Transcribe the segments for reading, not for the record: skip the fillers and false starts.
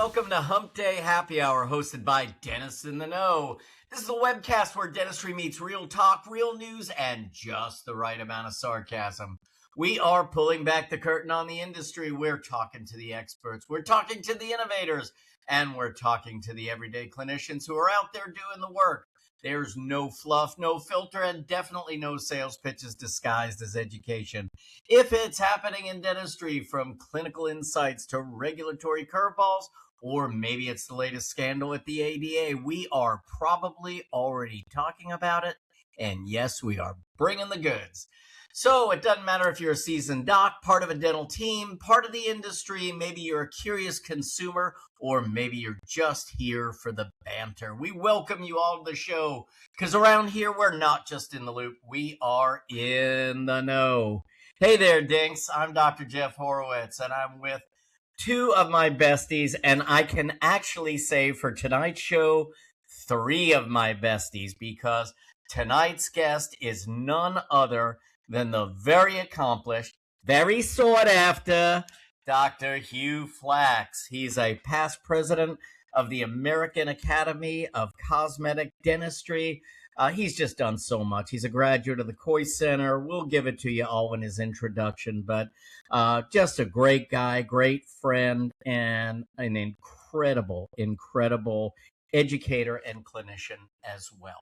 welcome to Humpday Happy Hour, hosted by Dentists in the Know. This is a webcast where dentistry meets real talk, real news, and just the right amount of sarcasm. We are pulling back the curtain on the industry. We're talking to the experts, we're talking to the innovators, and we're talking to the everyday clinicians who are out there doing the work. There's no fluff, no filter, and definitely no sales pitches disguised as education. If it's happening in dentistry, from clinical insights to regulatory curveballs, or maybe it's the latest scandal at the ADA, we are probably already talking about it. And yes, we are bringing the goods. So it doesn't matter if you're a seasoned doc, part of a dental team, part of the industry, maybe you're a curious consumer, or maybe you're just here for the banter. We welcome you all to the show, because around here, we're not just in the loop, we are in the know. Hey there, Dinks. I'm Dr. Jeff Horowitz, and I'm with two of my besties, and I can actually say for tonight's show, three of my besties, because tonight's guest is none other than the very accomplished, very sought after Dr. Hugh Flax. He's a past president of the American Academy of Cosmetic Dentistry. He's just done so much. He's a graduate of the Coy Center. We'll give it to you all in his introduction, but just a great guy, great friend, and an incredible educator and clinician as well.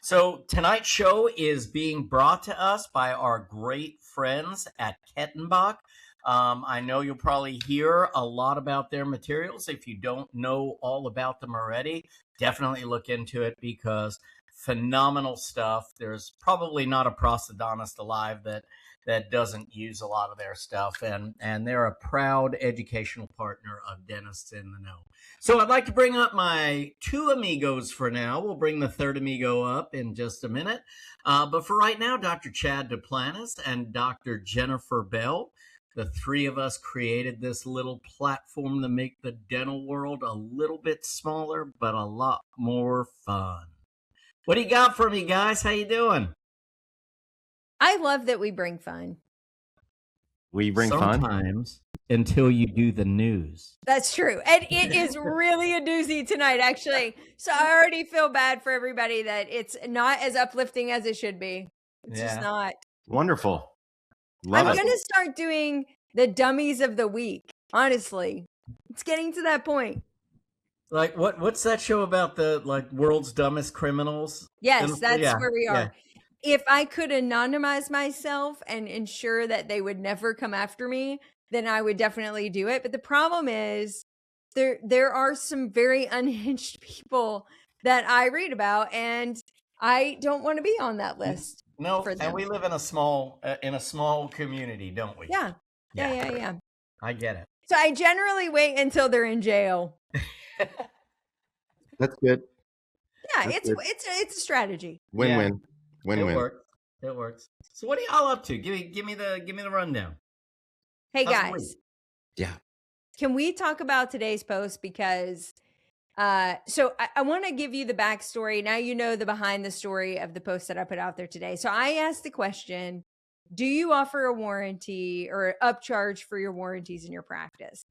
So tonight's show is being brought to us by our great friends at Kettenbach. I know you'll probably hear a lot about their materials. If you don't know all about them already, definitely look into it, because phenomenal stuff. There's probably not a prosthodontist alive that doesn't use a lot of their stuff, and they're a proud educational partner of Dentists in the Know. So I'd like to bring up my two amigos for now. We'll bring the third amigo up in just a minute. But for right now, Dr. Chad Duplantis and Dr. Jennifer Bell, the three of us created this little platform to make the dental world a little bit smaller, but a lot more fun. What do you got for me, guys? How you doing? I love that we bring fun. We bring fun? Sometimes, until you do the news. That's true. And it is really a doozy tonight, actually. So I already feel bad for everybody that it's not as uplifting as it should be. It's just not. Wonderful. Love I'm going to start doing the dummies of the week. Honestly, it's getting to that point. Like what's that show about, the world's dumbest criminals? Yes, that's where we are. Yeah. If I could anonymize myself and ensure that they would never come after me, then I would definitely do it. But the problem is there are some very unhinged people that I read about, and I don't want to be on that list. No, and we live in a small community, don't we? Yeah. I get it. So I generally wait until they're in jail. That's good. Yeah, it's a strategy. Win-win. It works. So what are y'all up to? Give me the rundown. Hey guys. Yeah. Can we talk about today's post? Because so I want to give you the backstory. Now you know the behind the story of the post that I put out there today. So I asked the question, do you offer a warranty or upcharge for your warranties in your practice?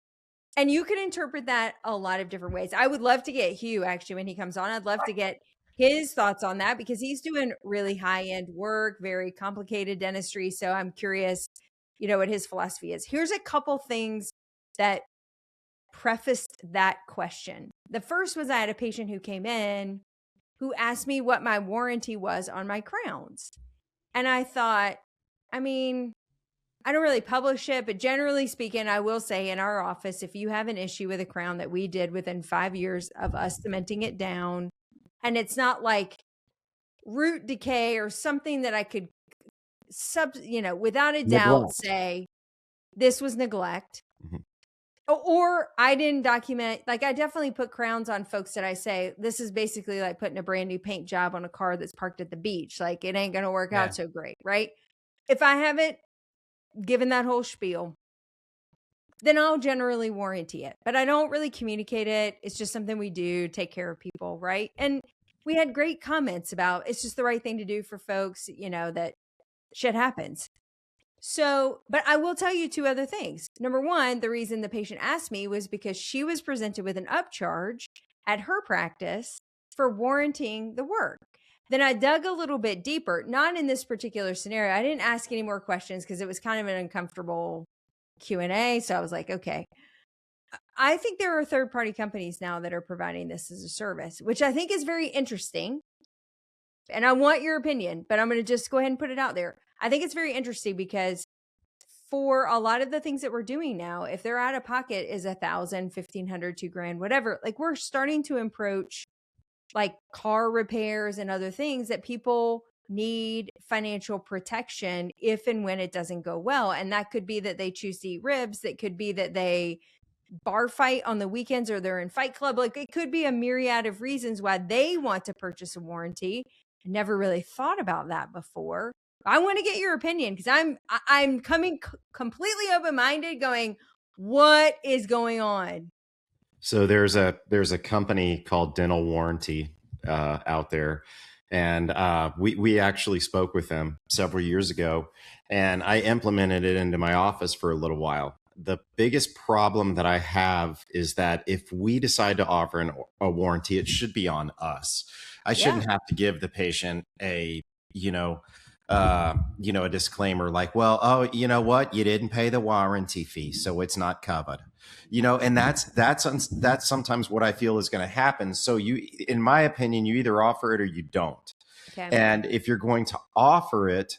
And you can interpret that a lot of different ways. I would love to get Hugh, actually, when he comes on. I'd love to get his thoughts on that, because he's doing really high-end work, very complicated dentistry. So I'm curious, what his philosophy is. Here's a couple things that prefaced that question. The first was, I had a patient who came in who asked me what my warranty was on my crowns. And I thought, I don't really publish it, but generally speaking, I will say in our office, if you have an issue with a crown that we did within 5 years of us cementing it down, and it's not like root decay or something that I could without a doubt say this was neglect. Mm-hmm. Or I didn't document, I definitely put crowns on folks that I say, this is basically like putting a brand new paint job on a car that's parked at the beach. It ain't going to work out so great, right? If I haven't given that whole spiel, then I'll generally warranty it, but I don't really communicate it. It's just something we do, take care of people, right? And we had great comments about it's just the right thing to do for folks, that shit happens. So, but I will tell you two other things. Number one, the reason the patient asked me was because she was presented with an upcharge at her practice for warranting the work. Then I dug a little bit deeper, not in this particular scenario. I didn't ask any more questions because it was kind of an uncomfortable Q&A. So I was like, okay. I think there are third-party companies now that are providing this as a service, which I think is very interesting. And I want your opinion, but I'm going to just go ahead and put it out there. I think it's very interesting because for a lot of the things that we're doing now, if they're out of pocket is $1,000, $1,500, $2,000, whatever, like we're starting to approach like car repairs and other things that people need financial protection if and when it doesn't go well. And that could be that they choose to eat ribs. That could be that they bar fight on the weekends or they're in Fight Club. Like it could be a myriad of reasons why they want to purchase a warranty. I never really thought about that before. I want to get your opinion because I'm coming completely open-minded going, what is going on? So there's a company called Dental Warranty out there, and we actually spoke with them several years ago, and I implemented it into my office for a little while. The biggest problem that I have is that if we decide to offer a warranty, it should be on us. I shouldn't have to give the patient a a disclaimer like, well, oh, you know what, you didn't pay the warranty fee, so it's not covered. And that's sometimes what I feel is going to happen. So in my opinion, you either offer it or you don't. Okay. And if you're going to offer it,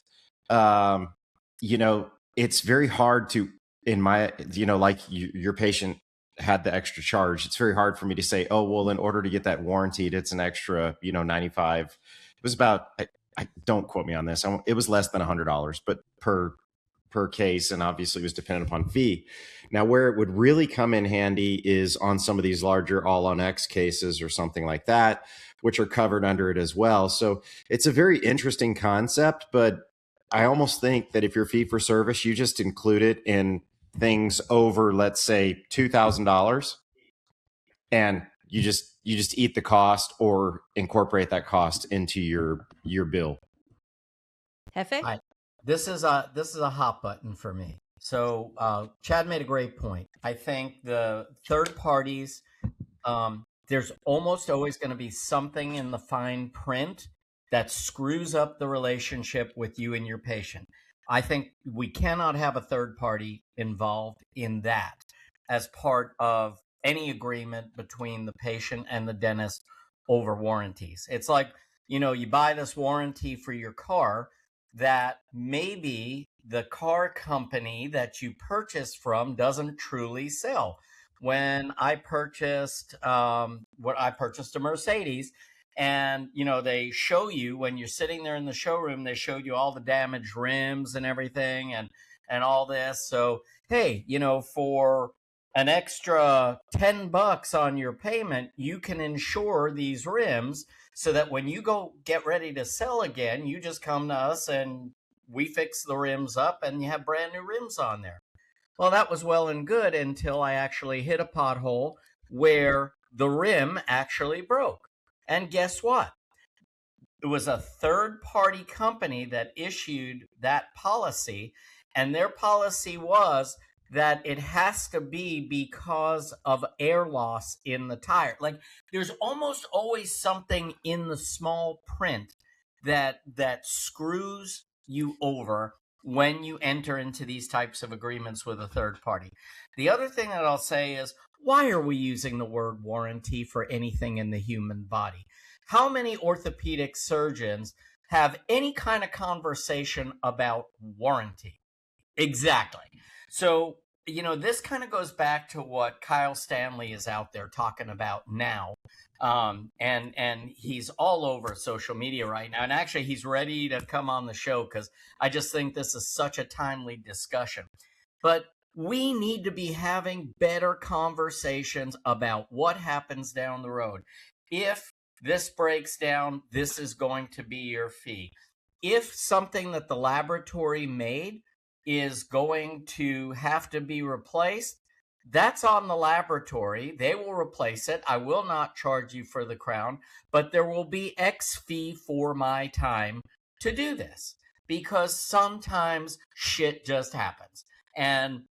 it's very hard to, your patient had the extra charge. It's very hard for me to say, oh, well, in order to get that warranted, it's an extra, 95. It was about, I don't quote me on this. It was less than $100, but per case, and obviously was dependent upon fee. Now, where it would really come in handy is on some of these larger all on X cases or something like that, which are covered under it as well. So it's a very interesting concept, but I almost think that if you're fee for service, you just include it in things over, let's say, $2,000, and you just eat the cost or incorporate that cost into your bill. Hefe? This is a hot button for me. So Chad made a great point. I think the third parties, there's almost always going to be something in the fine print that screws up the relationship with you and your patient. I think we cannot have a third party involved in that as part of any agreement between the patient and the dentist over warranties. It's like, you buy this warranty for your car that maybe the car company that you purchased from doesn't truly sell. When I purchased a Mercedes, and they show you when you're sitting there in the showroom, they showed you all the damaged rims and everything and all this. So hey, for an extra $10 on your payment, you can insure these rims so that when you go get ready to sell again, you just come to us and we fix the rims up and you have brand new rims on there. Well, that was well and good until I actually hit a pothole where the rim actually broke. And guess what? It was a third-party company that issued that policy, and their policy was that it has to be because of air loss in the tire. Like, there's almost always something in the small print that screws you over when you enter into these types of agreements with a third party. The other thing that I'll say is, why are we using the word warranty for anything in the human body? How many orthopedic surgeons have any kind of conversation about warranty? Exactly. So, this kind of goes back to what Kyle Stanley is out there talking about now. And he's all over social media right now. And actually, he's ready to come on the show because I just think this is such a timely discussion. But we need to be having better conversations about what happens down the road. If this breaks down, this is going to be your fee. If something that the laboratory made is going to have to be replaced, that's on the laboratory. They will replace it. I will not charge you for the crown, but there will be X fee for my time to do this. because sometimes shit just happens. And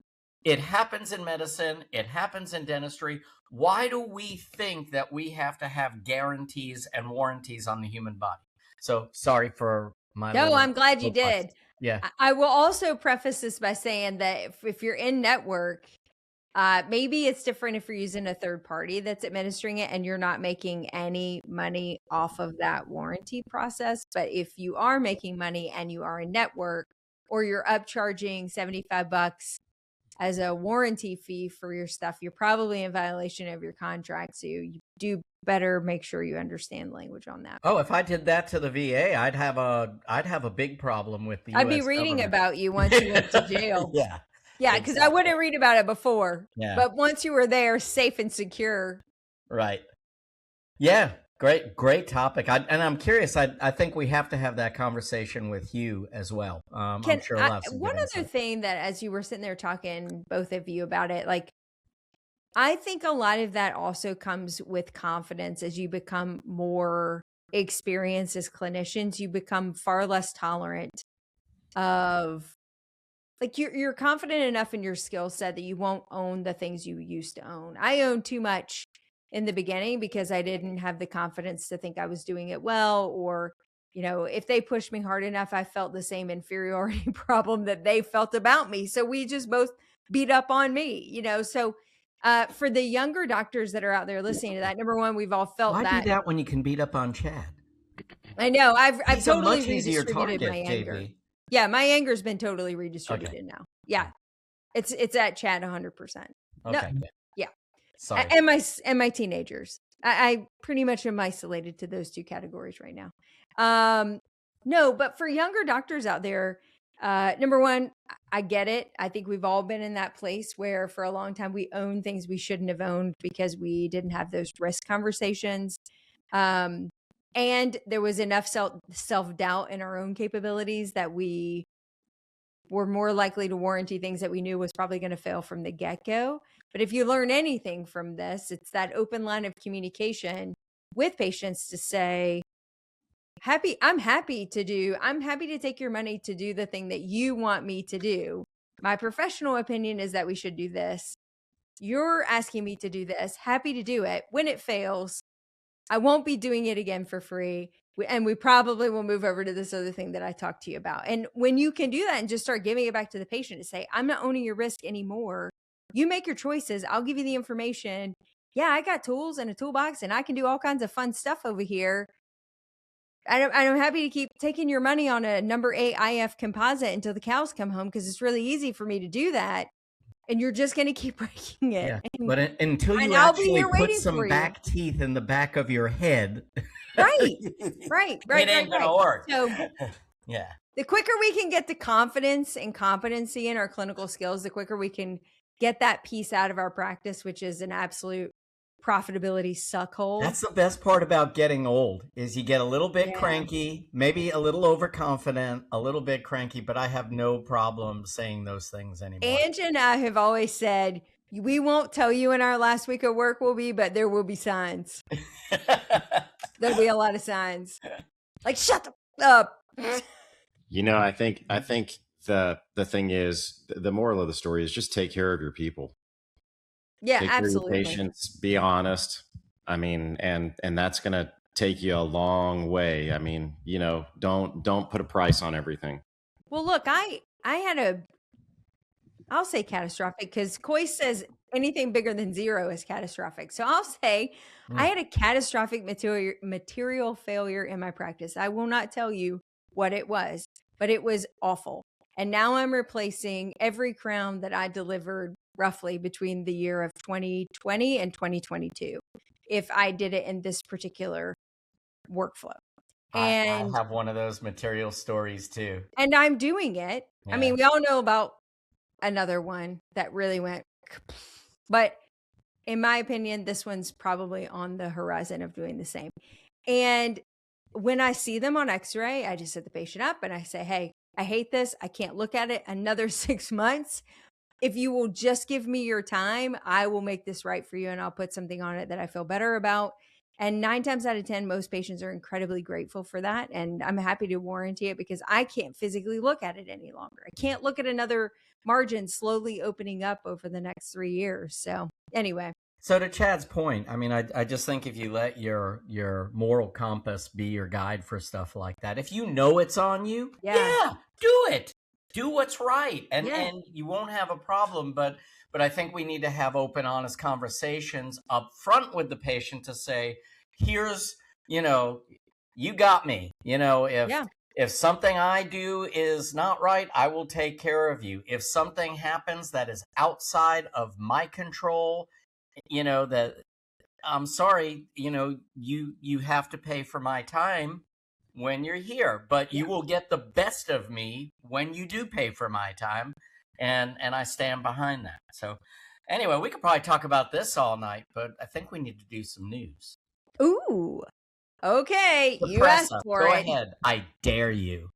it happens in medicine, it happens in dentistry. Why do we think that we have to have guarantees and warranties on the human body? So sorry for my No, I'm glad you soapbox. did. Yeah. I will also preface this by saying that if you're in network, maybe it's different if you're using a third party that's administering it and you're not making any money off of that warranty process. But if you are making money and you are in network, or you're upcharging $75 as a warranty fee for your stuff, you're probably in violation of your contract. So you do better make sure you understand language on that. Oh, if I did that to the VA, I'd have a big problem with the I'd be US reading government. about you once you went to jail. Yeah. Yeah, because I wouldn't read about it before. Yeah. But once you were there, safe and secure. Right. Yeah. Great topic. And I'm curious. I think we have to have that conversation with Hugh as well. I'm sure he'll have some one good other insight. thing that, as you were sitting there talking, both of you, about it, like, I think a lot of that also comes with confidence. As you become more experienced as clinicians, you become far less tolerant of, like, you're confident enough in your skill set that you won't own the things you used to own. I owned too much in the beginning because I didn't have the confidence to think I was doing it well, or, you know, if they pushed me hard enough, I felt the same inferiority problem that they felt about me. So we just both beat up on me, you know. So for the younger doctors that are out there listening to that, number one, we've all felt Why that. do that when you can beat up on Chad? I know. I've He's a totally much easier redistributed target, my anger. JV. Yeah, my anger's been totally redistributed now. Yeah, it's at Chad 100%. Okay. No, yeah. Sorry. And my teenagers. I pretty much am isolated to those two categories right now. No, but for younger doctors out there, number one, I get it. I think we've all been in that place where for a long time we own things we shouldn't have owned because we didn't have those risk conversations. And there was enough self-doubt in our own capabilities that we were more likely to warranty things that we knew was probably going to fail from the get-go. But if you learn anything from this, it's that open line of communication with patients to say, I'm happy to take your money to do the thing that you want me to do. My professional opinion is that we should do this. You're asking me to do this. Happy to do it. When it fails, I won't be doing it again for free. And we probably will move over to this other thing that I talked to you about. And when you can do that and just start giving it back to the patient to say, I'm not owning your risk anymore. You make your choices. I'll give you the information. Yeah, I got tools and a toolbox and I can do all kinds of fun stuff over here. I'm happy to keep taking your money on a number 8 IF composite until the cows come home because it's really easy for me to do that. And you're just going to keep breaking it. Yeah. And, But until you I'll be actually here put waiting some for you. back teeth in the back of your head, Right. it ain't gonna work. So Yeah. the quicker we can get the confidence and competency in our clinical skills, the quicker we can get that piece out of our practice, which is an absolute profitability suckhole. That's the best part about getting old is you get a little bit Yeah. cranky, maybe a little overconfident, a little bit cranky, but I have no problem saying those things anymore. Angie and I have always said, we won't tell you when our last week of work will be, but there will be signs. There'll be a lot of signs. Like, shut up. You know, I think the thing is, the moral of the story is just take care of your people. Yeah, Take care of your absolutely. patients, be honest. I mean, and that's going to take you a long way. I mean, you know, don't put a price on everything. Well, look, I had I'll say catastrophic because Coy says anything bigger than 0 is catastrophic. So I'll say I had a catastrophic material failure in my practice. I will not tell you what it was, but it was awful. And now I'm replacing every crown that I delivered roughly between the year of 2020 and 2022 if I did it in this particular workflow. And I have one of those material stories too. And I'm doing it. Yeah. I mean, we all know about another one that really went, but in my opinion, this one's probably on the horizon of doing the same. And when I see them on x-ray, I just set the patient up and I say, hey, I hate this. I can't look at it another 6 months. If you will just give me your time, I will make this right for you and I'll put something on it that I feel better about. And 9 times out of 10, most patients are incredibly grateful for that. And I'm happy to warranty it because I can't physically look at it any longer. I can't look at another margin slowly opening up over the next 3 years. So anyway. So to Chad's point, I mean, I just think if you let your moral compass be your guide for stuff like that, if you know it's on you, yeah do it. Do what's right. And you won't have a problem. But I think we need to have open, honest conversations up front with the patient to say, here's, you got me. If something I do is not right, I will take care of you. If something happens that is outside of my control, that I'm sorry, you have to pay for my time when you're here, but you will get the best of me when you do pay for my time. And I stand behind that. So anyway, we could probably talk about this all night, but I think we need to do some news. Ooh, okay. Depress you asked us. for Go it. ahead. I dare you.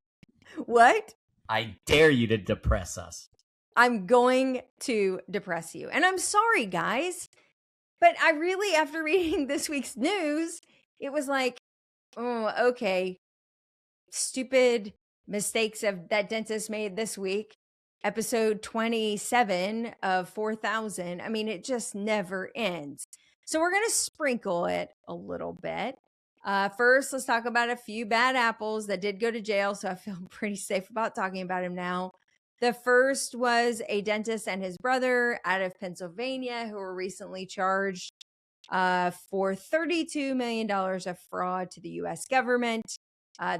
What? I dare you to depress us. I'm going to depress you. And I'm sorry, guys. But I really, after reading this week's news, it was like, oh, okay. Stupid mistakes that dentist made this week. Episode 27 of 4,000. I mean, it just never ends. So we're going to sprinkle it a little bit. First, let's talk about a few bad apples that did go to jail. So I feel pretty safe about talking about him now. The first was a dentist and his brother out of Pennsylvania who were recently charged for $32 million of fraud to the U.S. government.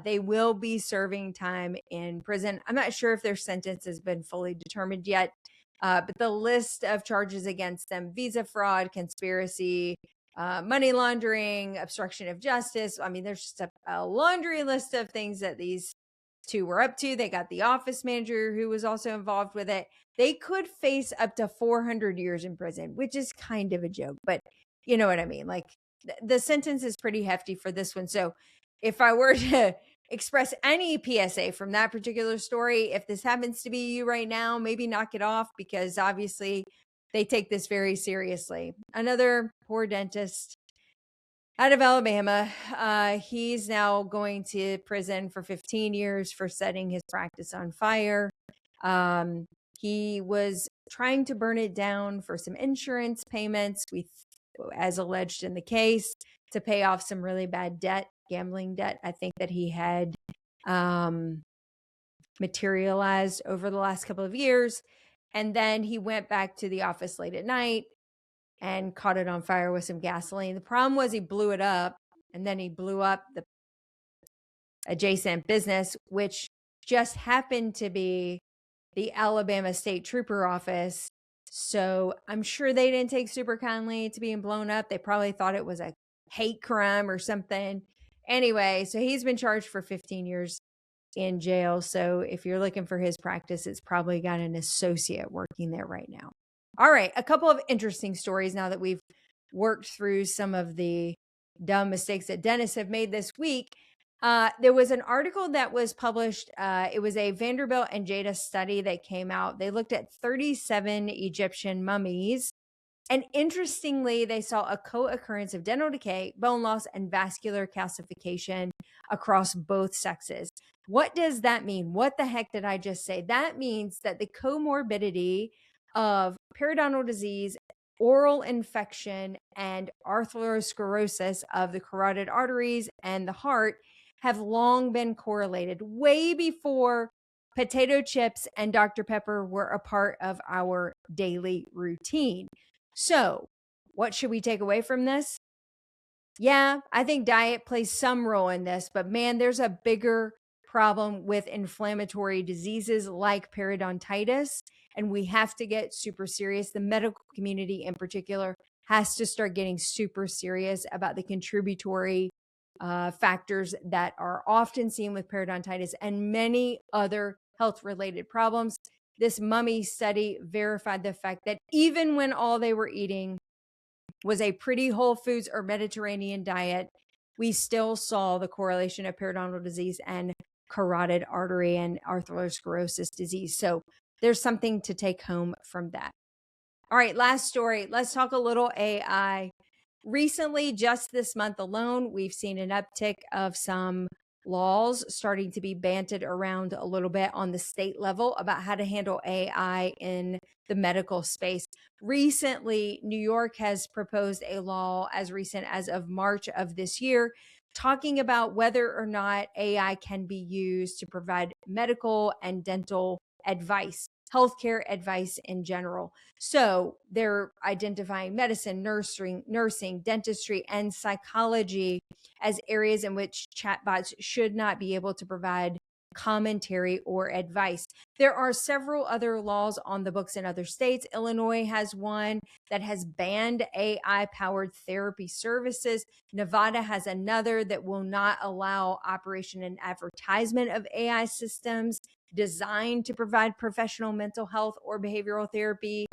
They will be serving time in prison. I'm not sure if their sentence has been fully determined yet, but the list of charges against them: visa fraud, conspiracy, money laundering, obstruction of justice. I mean, there's just a laundry list of things that these two were up to. They got the office manager who was also involved with it. They could face up to 400 years in prison, which is kind of a joke, but you know what I mean? Like the sentence is pretty hefty for this one. So if I were to express any PSA from that particular story, if this happens to be you right now, maybe knock it off because obviously they take this very seriously. Another poor dentist out of Alabama, he's now going to prison for 15 years for setting his practice on fire. He was trying to burn it down for some insurance payments, as alleged in the case, to pay off some really bad debt, gambling debt, I think that he had materialized over the last couple of years. And then he went back to the office late at night and caught it on fire with some gasoline. The problem was he blew it up, and then he blew up the adjacent business, which just happened to be the Alabama State Trooper office. So I'm sure they didn't take super kindly to being blown up. They probably thought it was a hate crime or something. Anyway, so he's been charged for 15 years in jail. So if you're looking for his practice, it's probably got an associate working there right now. All right, a couple of interesting stories now that we've worked through some of the dumb mistakes that dentists have made this week. There was an article that was published. It was a Vanderbilt and Jada study that came out. They looked at 37 Egyptian mummies. And interestingly, they saw a co-occurrence of dental decay, bone loss, and vascular calcification across both sexes. What does that mean? What the heck did I just say? That means that the comorbidity of periodontal disease, oral infection, and atherosclerosis of the carotid arteries and the heart have long been correlated, way before potato chips and Dr. Pepper were a part of our daily routine. So, what should we take away from this? Yeah, I think diet plays some role in this, but man, there's a bigger problem with inflammatory diseases like periodontitis, and we have to get super serious. The medical community in particular has to start getting super serious about the contributory factors that are often seen with periodontitis and many other health-related problems. This mummy study verified the fact that even when all they were eating was a pretty whole foods or Mediterranean diet, we still saw the correlation of periodontal disease and carotid artery and atherosclerosis disease. So there's something to take home from that. All right, last story. Let's talk a little AI. Recently, just this month alone, we've seen an uptick of some laws starting to be banted around a little bit on the state level about how to handle AI in the medical space. Recently, New York has proposed a law as recent as of March of this year, talking about whether or not AI can be used to provide medical and dental advice, healthcare advice in general. So they're identifying medicine, nursing, dentistry, and psychology as areas in which chatbots should not be able to provide commentary or advice. There are several other laws on the books in other states. Illinois has one that has banned AI powered therapy services. Nevada has another that will not allow operation and advertisement of AI systems designed to provide professional mental health or behavioral therapy.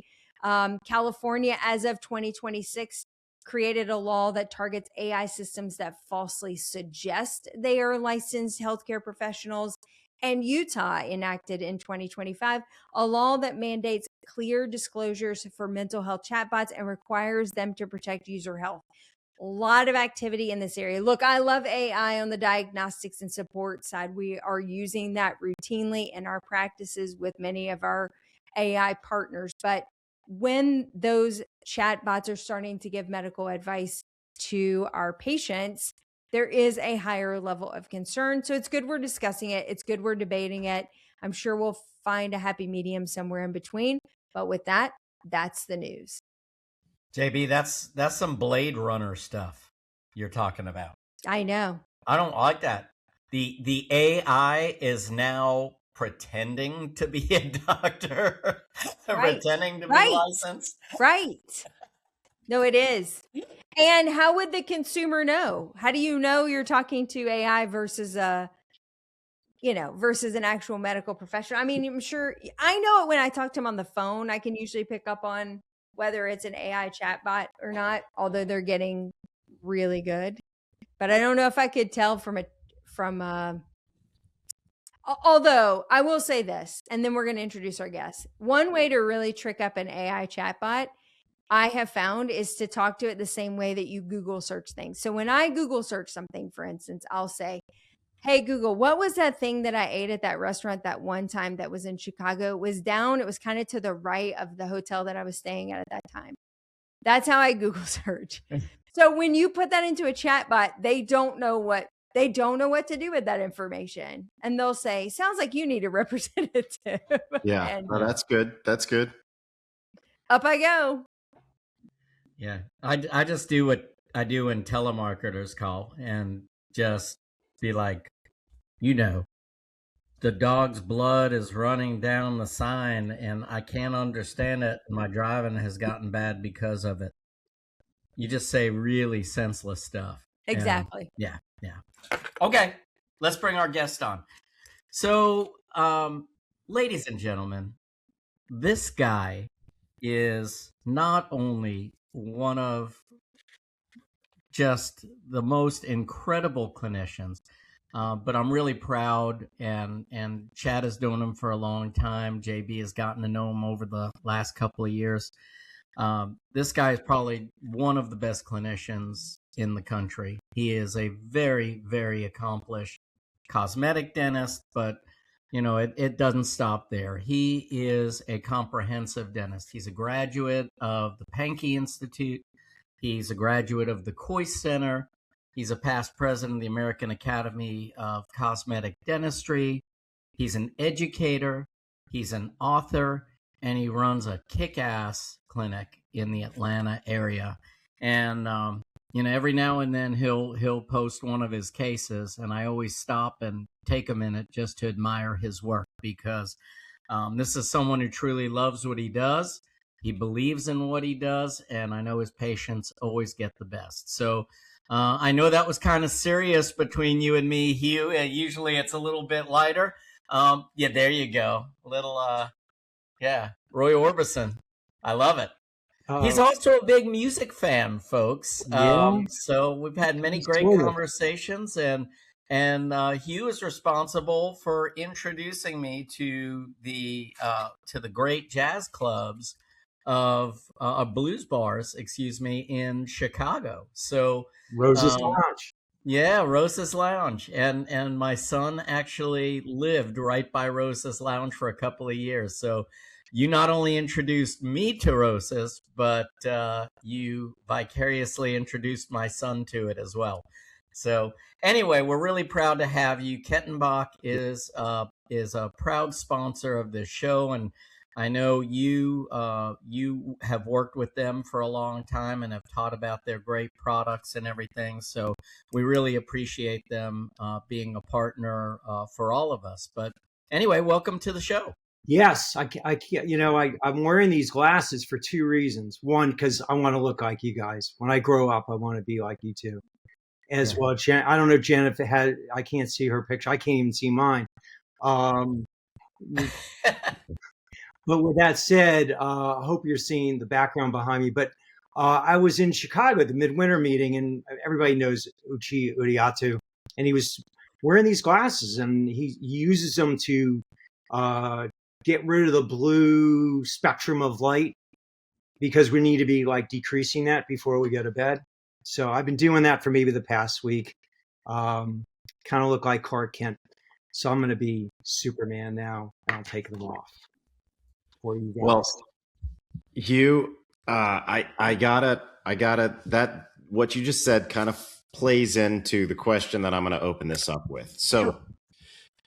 California, as of 2026, created a law that targets AI systems that falsely suggest they are licensed healthcare professionals. And Utah enacted in 2025 a law that mandates clear disclosures for mental health chatbots and requires them to protect user health. A lot of activity in this area. Look, I love AI on the diagnostics and support side. We are using that routinely in our practices with many of our AI partners. But when those chatbots are starting to give medical advice to our patients, there is a higher level of concern. So it's good we're discussing it. It's good we're debating it. I'm sure we'll find a happy medium somewhere in between. But with that, that's the news. JB, that's some Blade Runner stuff you're talking about. I know. I don't like that. The AI is now pretending to be a doctor, Right. pretending to be Right. licensed. Right. No, it is. And how would the consumer know? How do you know you're talking to AI versus versus an actual medical professional? I mean, I'm sure I know it when I talk to them on the phone. I can usually pick up on whether it's an AI chatbot or not, although they're getting really good. But I don't know if I could tell although I will say this, and then we're going to introduce our guests. One way to really trick up an AI chatbot I have found is to talk to it the same way that you Google search things. So when I Google search something, for instance, I'll say, hey, Google, what was that thing that I ate at that restaurant that one time that was in Chicago? It was down. It was kind of to the right of the hotel that I was staying at that time. That's how I Google search. So when you put that into a chatbot, they don't know what to do with that information. And they'll say, sounds like you need a representative. Yeah, And that's good. That's good. Up I go. Yeah, I just do what I do when telemarketers call and just be like, the dog's blood is running down the sign and I can't understand it. My driving has gotten bad because of it. You just say really senseless stuff. Exactly. Yeah. Okay, let's bring our guest on. So, ladies and gentlemen, this guy is not only one of just the most incredible clinicians, but I'm really proud, and Chad has known him for a long time. JB has gotten to know him over the last couple of years. This guy is probably one of the best clinicians in the country. He is a very, very accomplished cosmetic dentist, but it doesn't stop there. He is a comprehensive dentist. He's a graduate of the Pankey Institute. He's a graduate of the Coyce Center. He's a past president of the American Academy of Cosmetic Dentistry. He's an educator. He's an author, and he runs a kick-ass clinic in the Atlanta area. And every now and then he'll post one of his cases, and I always stop and take a minute just to admire his work, because this is someone who truly loves what he does. He believes in what he does, and I know his patients always get the best. So I know that was kind of serious between you and me, Hugh. Usually it's a little bit lighter. Yeah, there you go. Roy Orbison. I love it. He's also a big music fan, folks. So we've had many great conversations, and Hugh is responsible for introducing me to the great jazz clubs of blues bars, excuse me, in Chicago. So Rose's um, Lounge. yeah, Rosa's Lounge, and my son actually lived right by Rosa's Lounge for a couple of years. So you not only introduced me to Rosa's, but you vicariously introduced my son to it as well. So anyway, we're really proud to have you. Kettenbach is a proud sponsor of this show, and I know you have worked with them for a long time and have taught about their great products and everything. So we really appreciate them being a partner for all of us. But anyway, welcome to the show. Yes, I can't, I'm wearing these glasses for two reasons. One, because I want to look like you guys. When I grow up, I want to be like you too. As well, Jen, I don't know, Jen, if it had, I can't see her picture. I can't even see mine. But with that said, I hope you're seeing the background behind me. But I was in Chicago at the midwinter meeting, and everybody knows Uchi Uriatu, and he was wearing these glasses, and he uses them to get rid of the blue spectrum of light, because we need to be like decreasing that before we go to bed. So I've been doing that for maybe the past week. Kind of look like Clark Kent. So I'm going to be Superman now, and I'll take them off for you guys. Well, Hugh, I gotta that what you just said kind of plays into the question that I'm going to open this up with. So, Sure.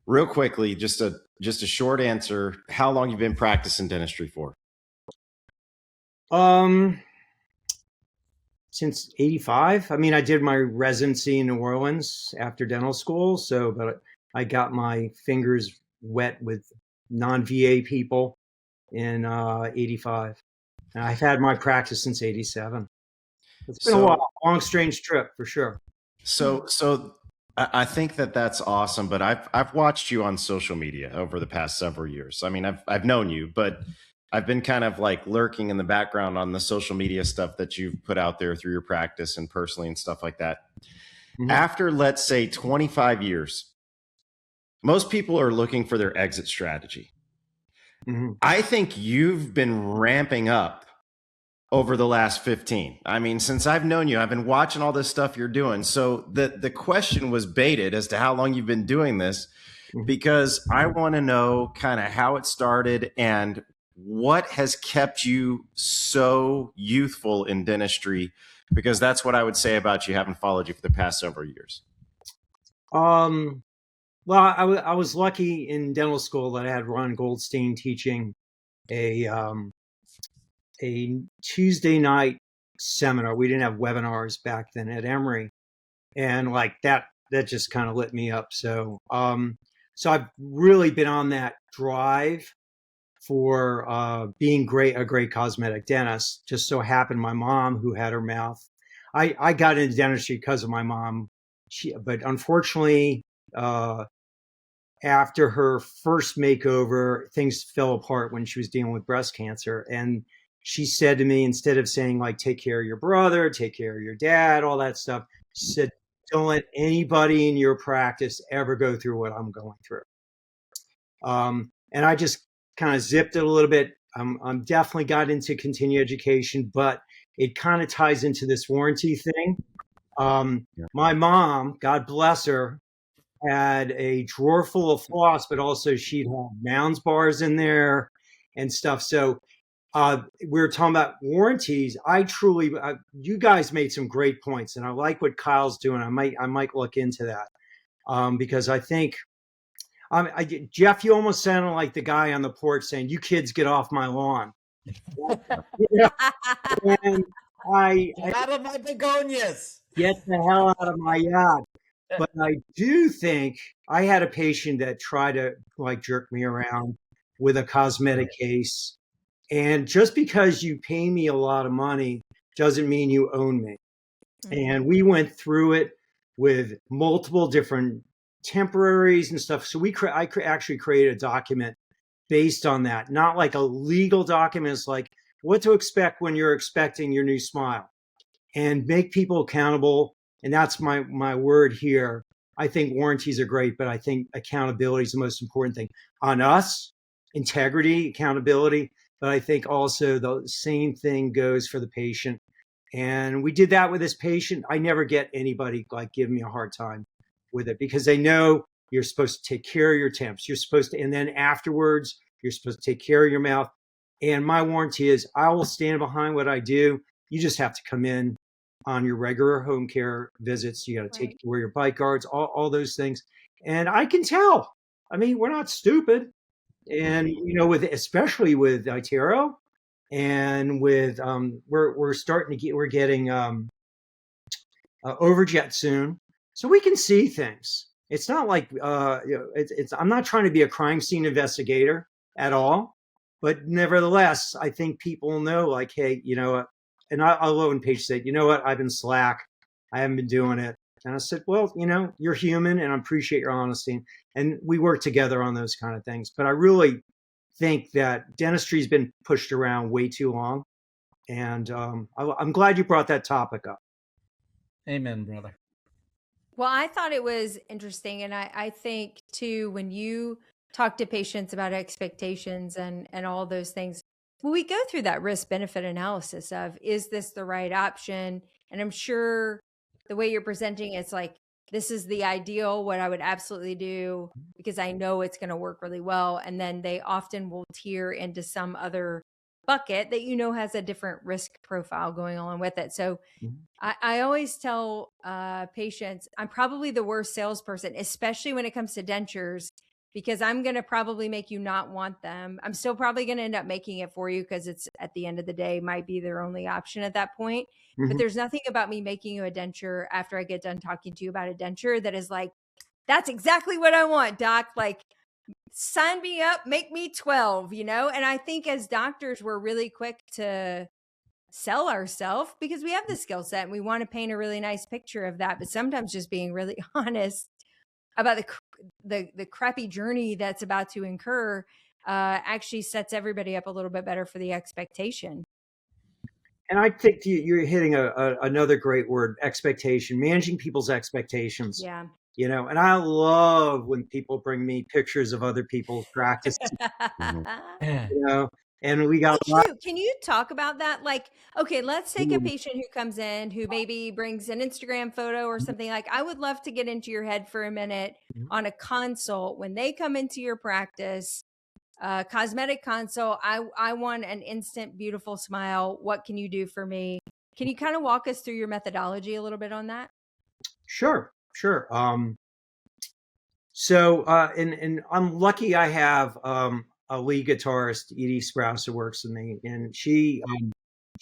Real quickly, just a short answer. How long you been practicing dentistry for? Since 85. I mean, I did my residency in New Orleans after dental school. So, but I got my fingers wet with non-VA people in 85. And I've had my practice since 87. It's been a while. Long, strange trip for sure. So I think that's awesome, but I've watched you on social media over the past several years. I mean, I've known you, but I've been kind of like lurking in the background on the social media stuff that you've put out there through your practice and personally and stuff like that. Mm-hmm. After, let's say, 25 years, most people are looking for their exit strategy. Mm-hmm. I think you've been ramping up over the last 15. I mean, since I've known you, I've been watching all this stuff you're doing. So the question was baited as to how long you've been doing this, because I want to know kind of how it started and what has kept you so youthful in dentistry, because that's what I would say about you, having followed you for the past several years. Well, I was lucky in dental school that I had Ron Goldstein teaching a Tuesday night seminar. We didn't have webinars back then at Emory, and like that just kind of lit me up. So I've really been on that drive for being a great cosmetic dentist. Just so happened my mom, who had her mouth, I got into dentistry because of my mom. But unfortunately, after her first makeover, things fell apart when she was dealing with breast cancer. And she said to me, instead of saying like, take care of your brother, take care of your dad, all that stuff, she said, don't let anybody in your practice ever go through what I'm going through. And I just kind of zipped it a little bit. I'm definitely got into continuing education, but it kind of ties into this warranty thing. My mom, God bless her, had a drawer full of floss, but also she'd have Mounds bars in there and stuff. So we were talking about warranties. You guys made some great points, and I like what Kyle's doing. I might look into that because I think, Jeff, you almost sounded like the guy on the porch saying, "You kids get off my lawn." And Get out of my begonias. Get the hell out of my yard. But I do think I had a patient that tried to like jerk me around with a cosmetic case. And just because you pay me a lot of money doesn't mean you own me. And we went through it with multiple different temporaries and stuff. So I actually created a document based on that, not like a legal document. It's like what to expect when you're expecting your new smile, and make people accountable. And that's my word here. I think warranties are great, but I think accountability is the most important thing on us. Integrity, accountability, but I think also the same thing goes for the patient. And we did that with this patient. I never get anybody like give me a hard time with it because they know you're supposed to take care of your temps. You're supposed to, and then afterwards, you're supposed to take care of your mouth. And my warranty is I will stand behind what I do. You just have to come in on your regular home care visits. You got to wear your bite guards, all those things. And I can tell. I mean, we're not stupid. And, you know, especially with iTero and with, we're getting Overjet soon. So we can see things. It's not like, I'm not trying to be a crime scene investigator at all. But nevertheless, I think people know like, hey, you know what? And I love when Paige said, you know what? I've been slack. I haven't been doing it. And I said, well, you know, you're human and I appreciate your honesty. And we work together on those kind of things. But I really think that dentistry has been pushed around way too long. And I'm glad you brought that topic up. Amen, brother. Well, I thought it was interesting. And I think, too, when you talk to patients about expectations and all those things, well, we go through that risk-benefit analysis of, is this the right option? And I'm sure the way you're presenting, it's like, this is the ideal, what I would absolutely do, because I know it's going to work really well. And then they often will tier into some other bucket that, you know, has a different risk profile going on with it. So I always tell patients, I'm probably the worst salesperson, especially when it comes to dentures, because I'm going to probably make you not want them. I'm still probably going to end up making it for you because it's, at the end of the day, might be their only option at that point. But there's nothing about me making you a denture after I get done talking to you about a denture that is like, that's exactly what I want, doc. Like, sign me up, make me 12, you know? And I think as doctors, we're really quick to sell ourselves because we have the skill set and we want to paint a really nice picture of that. But sometimes just being really honest about the crappy journey that's about to incur actually sets everybody up a little bit better for the expectation. And I think you're hitting another great word, expectation, managing people's expectations. Yeah. You know, and I love when people bring me pictures of other people's practice, you know, and we got Can you talk about that? Like, okay, let's take a patient who comes in who maybe brings an Instagram photo or something. Like, I would love to get into your head for a minute on a consult. When they come into your practice, Cosmetic Consult, I want an instant, beautiful smile. What can you do for me? Can you kind of walk us through your methodology a little bit on that? Sure. And I'm lucky I have a lead guitarist, Edie Sprouse, who works with me, and she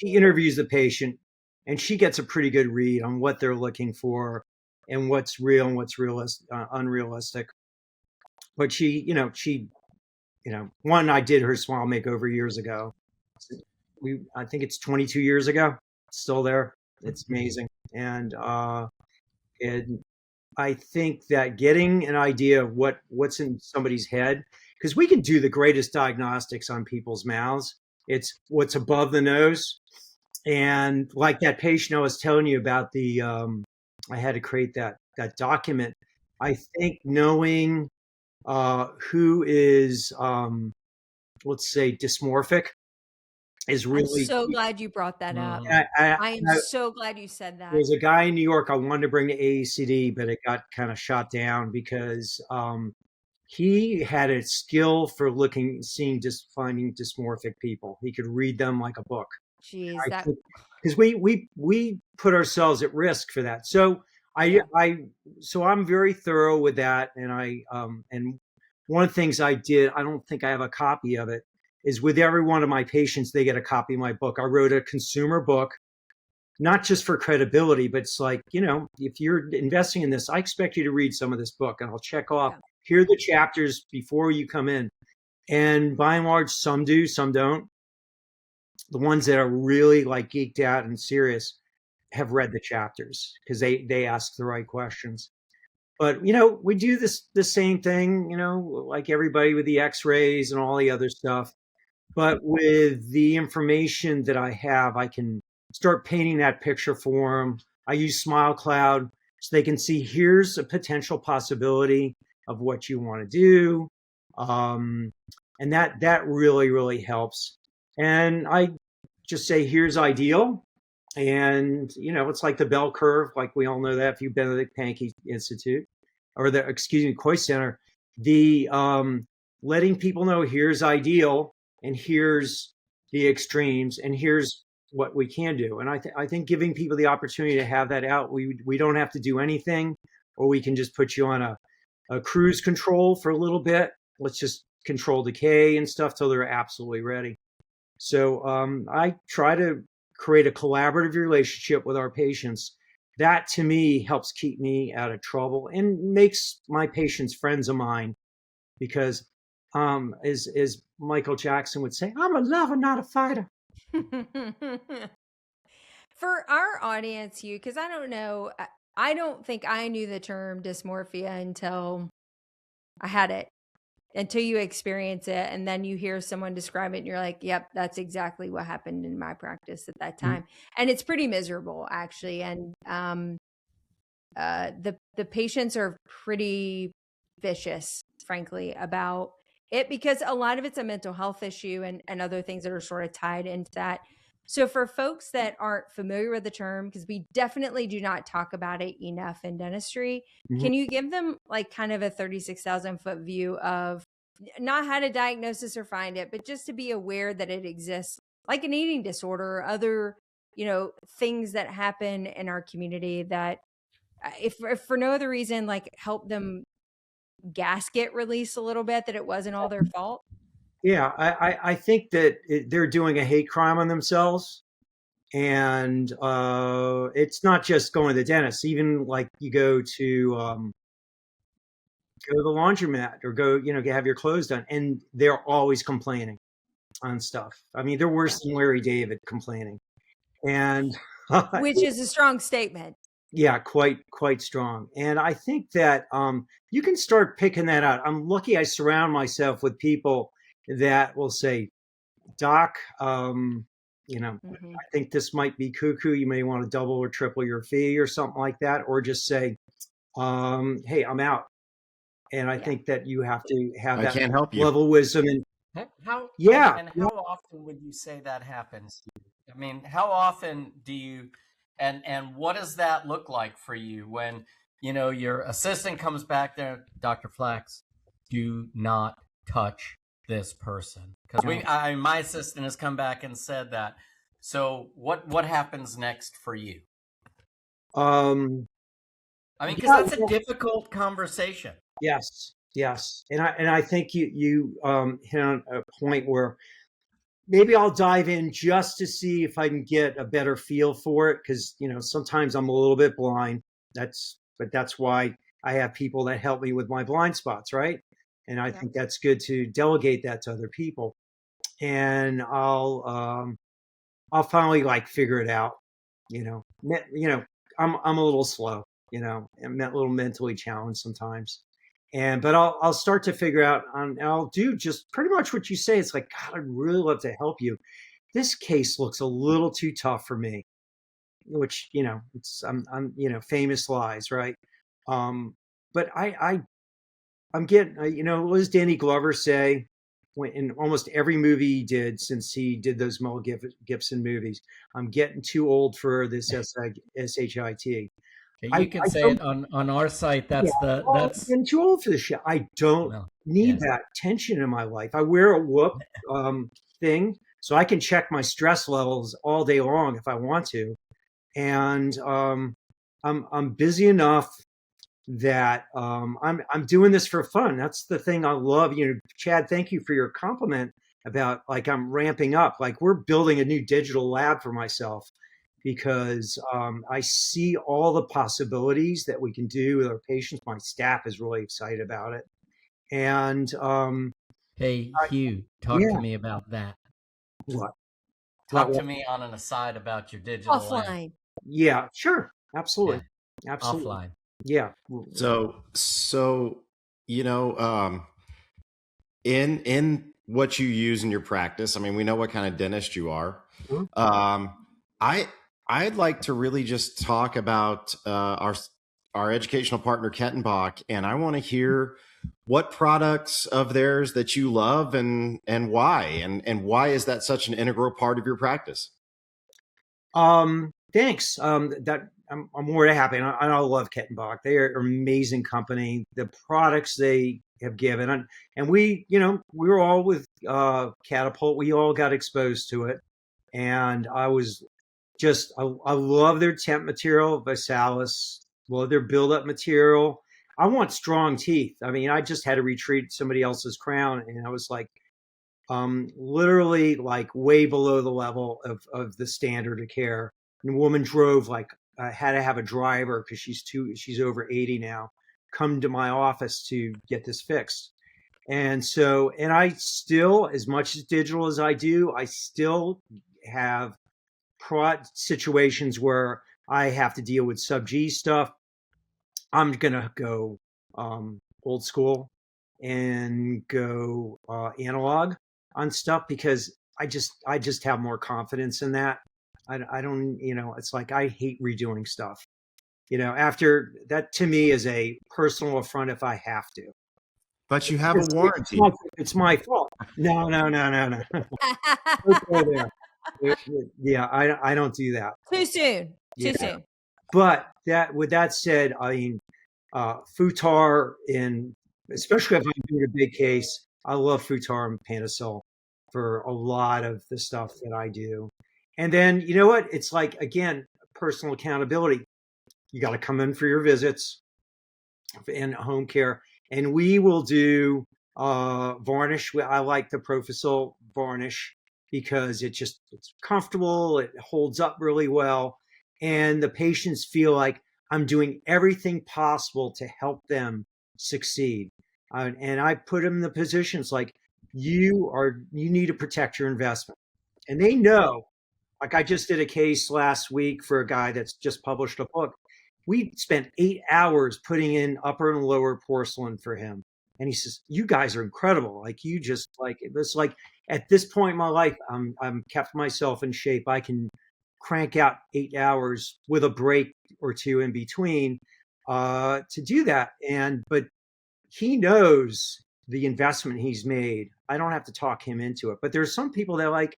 interviews the patient, and she gets a pretty good read on what they're looking for and what's real and what's unrealistic. But one, I did her smile makeover years ago. I think it's 22 years ago. It's still there. It's amazing, and I think that getting an idea of what's in somebody's head, because we can do the greatest diagnostics on people's mouths. It's what's above the nose. And like that patient I was telling you about, I had to create that document. I think knowing who is, let's say, dysmorphic is really. I'm so glad you brought that up. I am so glad you said that. There's a guy in New York I wanted to bring to AACD, but it got kind of shot down because he had a skill for finding dysmorphic people. He could read them like a book. Jeez, because we put ourselves at risk for that. So I'm very thorough with that, and and one of the things I did, I don't think I have a copy of it, is with every one of my patients, they get a copy of my book. I wrote a consumer book, not just for credibility, but it's like, you know, if you're investing in this, I expect you to read some of this book, and I'll check off, here are the chapters before you come in. And by and large, some do, some don't. The ones that are really like geeked out and serious have read the chapters because they ask the right questions. But, you know, we do the same thing, you know, like everybody with the x-rays and all the other stuff. But with the information that I have, I can start painting that picture for them. I use Smile Cloud so they can see, here's a potential possibility of what you want to do. And that really, really helps. And I just say, here's ideal. And, it's like the bell curve, like we all know that if you've been at the Pankey Institute or Coy Center, the letting people know here's ideal and here's the extremes and here's what we can do. And I think giving people the opportunity to have that out, we don't have to do anything, or we can just put you on a cruise control for a little bit. Let's just control decay and stuff till they're absolutely ready. So I try to create a collaborative relationship with our patients. That to me helps keep me out of trouble and makes my patients friends of mine, because as Michael Jackson would say, I'm a lover, not a fighter. For our audience, Hugh, because I don't know, I don't think I knew the term dysmorphia until I had it, until you experience it. And then you hear someone describe it and you're like, yep, that's exactly what happened in my practice at that time. And it's pretty miserable, actually. And the patients are pretty vicious, frankly, about it, because a lot of it's a mental health issue and other things that are sort of tied into that. So for folks that aren't familiar with the term, because we definitely do not talk about it enough in dentistry, can you give them like kind of a 36,000 foot view of not how to diagnose or find it, but just to be aware that it exists, like an eating disorder or other, things that happen in our community that if for no other reason, like help them gasket release a little bit, that it wasn't all their fault? Yeah, I think that they're doing a hate crime on themselves. And it's not just going to the dentist. Even like you go to the laundromat or go, have your clothes done, and they're always complaining on stuff. I mean, they're worse than Larry David complaining. And which is a strong statement. Yeah, quite strong. And I think that you can start picking that out. I'm lucky I surround myself with people that will say, Doc, I think this might be cuckoo. You may want to double or triple your fee or something like that, or just say, hey, I'm out. And I think that you have to have that can't help you. level of wisdom. And how often would you say that happens? I mean, how often do you, and what does that look like for you when, your assistant comes back there, Dr. Flax, do not touch this person? Because my assistant has come back and said that. So what happens next for you? I mean, because that's a difficult conversation. Yes. And I think you hit on a point where maybe I'll dive in just to see if I can get a better feel for it. Because, sometimes I'm a little bit blind. But that's why I have people that help me with my blind spots, right? And I think that's good to delegate that to other people. And I'll finally figure it out. I'm a little slow, I'm a little mentally challenged sometimes. But I'll start to figure out, and I'll do just pretty much what you say. It's like, God, I'd really love to help you. This case looks a little too tough for me, which, I'm famous lies, right? But I'm getting, what does Danny Glover say in almost every movie he did since he did those Mel Gibson movies? I'm getting too old for this SHIT. You can say it on our site. That's I'm getting too old for this shit. I don't need that tension in my life. I wear a whoop thing so I can check my stress levels all day long if I want to. And I'm busy enough that I'm doing this for fun. That's the thing I love. Chad, thank you for your compliment about I'm ramping up. We're building a new digital lab for myself, because I see all the possibilities that we can do with our patients. My staff is really excited about it. And hey, Hugh, talk to me about that. What? Talk to me on an aside about your digital offline lab. Yeah, sure. Absolutely. Absolutely. Offline. Yeah. So in what you use in your practice, I mean, we know what kind of dentist you are. I'd like to really just talk about our educational partner Kettenbach, and I want to hear what products of theirs that you love and why, and why is that such an integral part of your practice? Thanks. I'm more than happy. And I love Kettenbach. They are an amazing company. The products they have given, and we were all with Catapult. We all got exposed to it, and I love their temp material, Visalis. Love their build-up material. I want strong teeth. I mean, I just had to retreat somebody else's crown, and I was like, literally like way below the level of the standard of care. And the woman drove had to have a driver because she's over 80 now, come to my office to get this fixed. And I still, as much as digital as I do, I still have situations where I have to deal with sub G stuff. I'm gonna go old school and go analog on stuff because I just have more confidence in that. I don't, it's like I hate redoing stuff. After that, to me is a personal affront if I have to. But you have a warranty. It's my fault. No. Don't go there. Yeah, I don't do that. Too soon. Too soon. But with that said, I mean, Futar, especially if I'm doing a big case, I love Futar and Panasil for a lot of the stuff that I do. And then, you know what? It's like, again, personal accountability. You got to come in for your visits and home care. And we will do varnish. I like the Profesol varnish because it's comfortable. It holds up really well. And the patients feel like I'm doing everything possible to help them succeed. And I put them in the positions like, you need to protect your investment. And they know, like I just did a case last week for a guy that's just published a book. We spent 8 hours putting in upper and lower porcelain for him. And he says, you guys are incredible. Like you just like, it's like at this point in my life, I'm kept myself in shape. I can crank out 8 hours with a break or two in between to do that. But he knows the investment he's made. I don't have to talk him into it. But there's some people that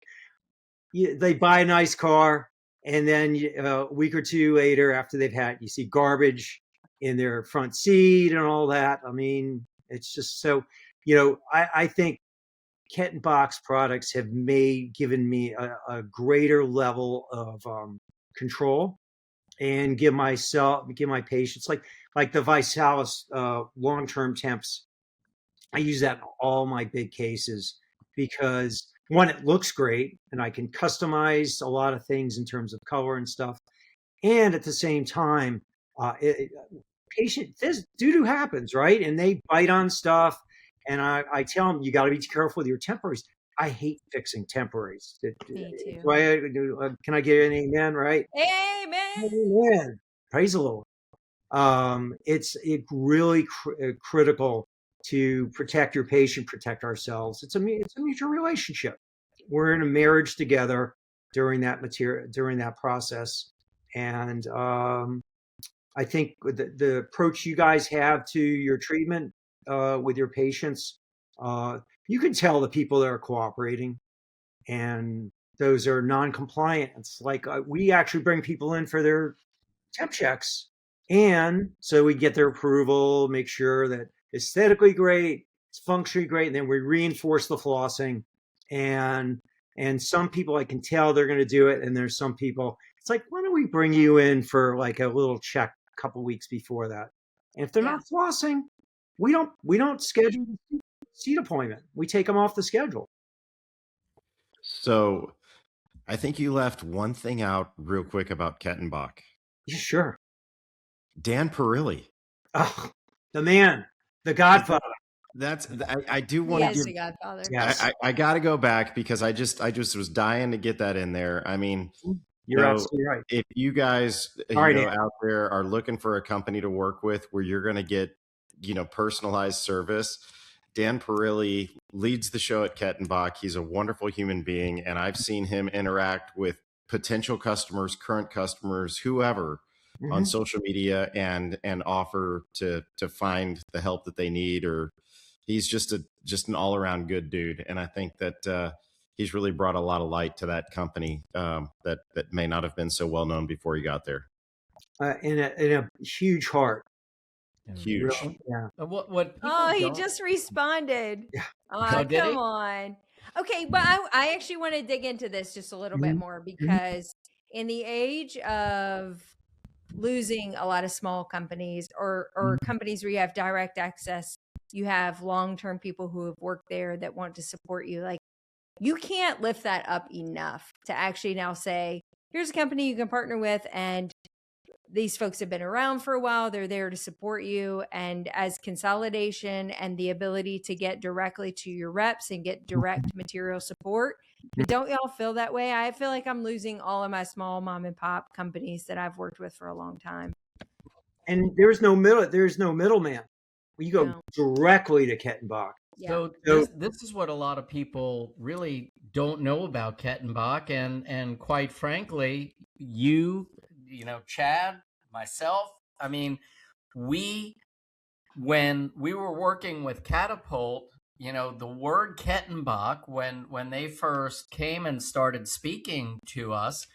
they buy a nice car, and then a week or two later, after they've had, you see garbage in their front seat and all that. I mean, it's just so, I think Kettenbach's products have given me a greater level of control, and give my patients like the Visalis long-term temps. I use that in all my big cases because one, it looks great and I can customize a lot of things in terms of color and stuff. And at the same time, this doo-doo happens, right? And they bite on stuff. And I tell them, you got to be careful with your temporaries. I hate fixing temporaries. Me too. Can I get an amen, right? Amen. Amen. Praise the Lord. It's really critical to protect your patient, protect ourselves. It's a mutual relationship. We're in a marriage together during that process. And I think the approach you guys have to your treatment with your patients, you can tell the people that are cooperating and those are non-compliant. It's like we actually bring people in for their temp checks. And so we get their approval, make sure that aesthetically great, it's functionally great, and then we reinforce the flossing. And some people I can tell they're going to do it, and there's some people it's like, why don't we bring you in for like a little check a couple weeks before that? And if they're not flossing, we don't schedule a seat appointment. We take them off the schedule. So I think you left one thing out real quick about Kettenbach. Yeah, sure. Dan Perilli. Oh, the man, the Godfather. I do want to give the Godfather. Yes. I got to go back because I just was dying to get that in there. I mean, you're absolutely right. If you guys out there are looking for a company to work with where you're going to get, personalized service, Dan Perilli leads the show at Kettenbach. He's a wonderful human being, and I've seen him interact with potential customers, current customers, whoever, on social media and offer to find the help that they need. Or he's just an all around good dude. And I think that he's really brought a lot of light to that company that may not have been so well known before he got there. In a huge heart. Huge. Really, yeah. What he just responded. Yeah. Oh, come on. Okay, but I actually want to dig into this just a little bit more, because in the age of losing a lot of small companies or companies where you have direct access, you have long-term people who have worked there that want to support you. Like, you can't lift that up enough to actually now say, here's a company you can partner with, and these folks have been around for a while. They're there to support you. And as consolidation and the ability to get directly to your reps and get direct material support. But don't y'all feel that way? I feel like I'm losing all of my small mom and pop companies that I've worked with for a long time. And there's no middleman. You go directly to Kettenbach. Yeah. This is what a lot of people really don't know about Kettenbach, and quite frankly, Chad, myself, I mean, when we were working with Catapult, the word Kettenbach, when they first came and started speaking to us,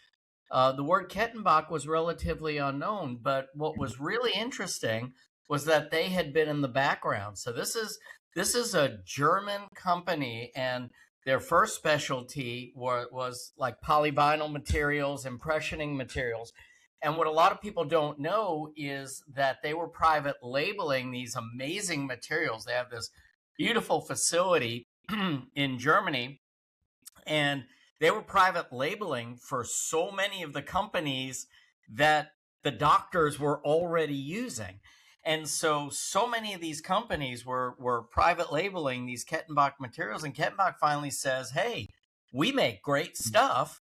the word Kettenbach was relatively unknown. But what was really interesting was that they had been in the background. So this is a German company, and their first specialty was like polyvinyl materials, impressioning materials. And what a lot of people don't know is that they were private labeling these amazing materials. They have this beautiful facility in Germany, and they were private labeling for so many of the companies that the doctors were already using. And so many of these companies were private labeling these Kettenbach materials, and Kettenbach finally says, hey, we make great stuff.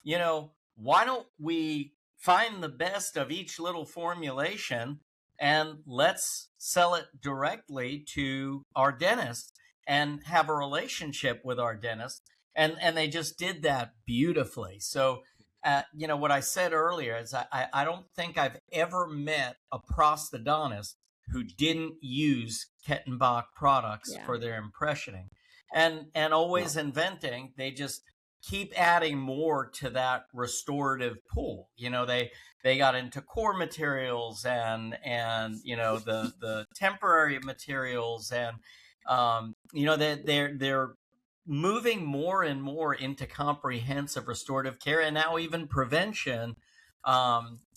Why don't we find the best of each little formulation and let's sell it directly to our dentist and have a relationship with our dentist. And they just did that beautifully. So, what I said earlier is I don't think I've ever met a prosthodontist who didn't use Kettenbach products for their impressioning, and always inventing. They just keep adding more to that restorative pool. They got into core materials and the temporary materials, and they're moving more and more into comprehensive restorative care, and now even prevention